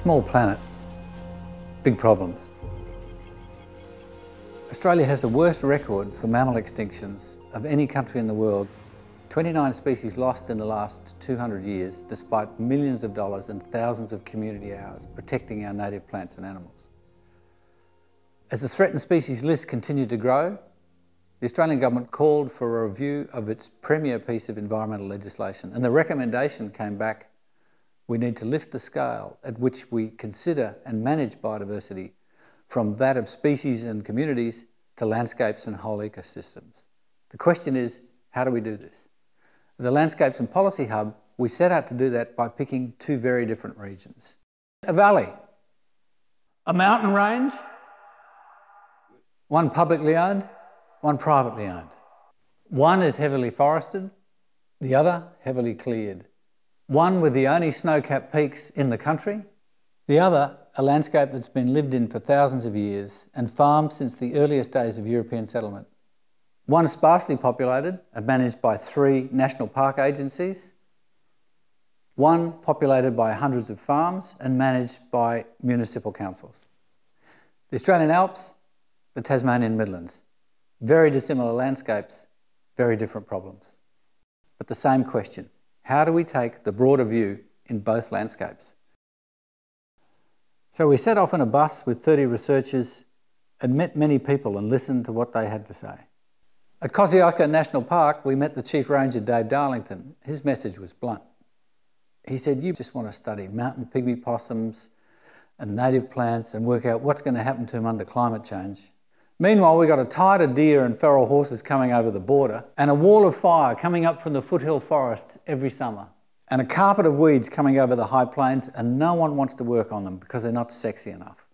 Small planet, big problems. Australia has the worst record for mammal extinctions of any country in the world. 29 species lost in the last 200 years, despite millions of dollars and thousands of community hours protecting our native plants and animals. As the threatened species list continued to grow, the Australian government called for a review of its premier piece of environmental legislation, and the recommendation came back: we need to lift the scale at which we consider and manage biodiversity from that of species and communities to landscapes and whole ecosystems. The question is, how do we do this? At the Landscapes and Policy Hub, we set out to do that by picking two very different regions. A valley, a mountain range, one publicly owned, one privately owned. One is heavily forested, the other heavily cleared. One with the only snow-capped peaks in the country, the other a landscape that's been lived in for thousands of years and farmed since the earliest days of European settlement. One sparsely populated and managed by 3 national park agencies. One populated by hundreds of farms and managed by municipal councils. The Australian Alps, the Tasmanian Midlands. Very dissimilar landscapes, very different problems. But the same question: how do we take the broader view in both landscapes? So we set off in a bus with 30 researchers and met many people and listened to what they had to say. At Kosciuszko National Park, we met the Chief Ranger, Dave Darlington. His message was blunt. He said, you just want to study mountain pygmy possums and native plants and work out what's going to happen to them under climate change. Meanwhile, we got a tide of deer and feral horses coming over the border, and a wall of fire coming up from the foothill forests every summer, and a carpet of weeds coming over the high plains, and no one wants to work on them because they're not sexy enough.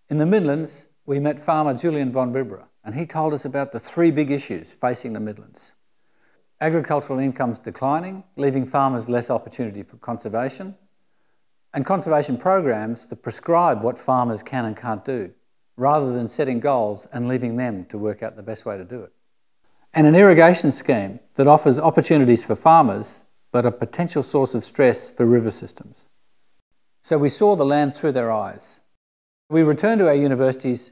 In the Midlands, we met farmer Julian von Bibra, and he told us about the 3 big issues facing the Midlands. Agricultural incomes declining, leaving farmers less opportunity for conservation, and conservation programs that prescribe what farmers can and can't do, rather than setting goals and leaving them to work out the best way to do it. And an irrigation scheme that offers opportunities for farmers, but a potential source of stress for river systems. So we saw the land through their eyes. We returned to our universities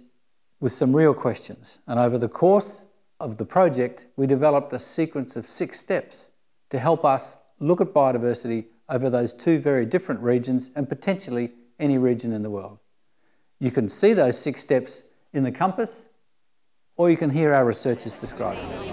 with some real questions, and over the course of the project, we developed a sequence of 6 steps to help us look at biodiversity over those 2 very different regions and potentially any region in the world. You can see those 6 steps in the compass, or you can hear our researchers describe them.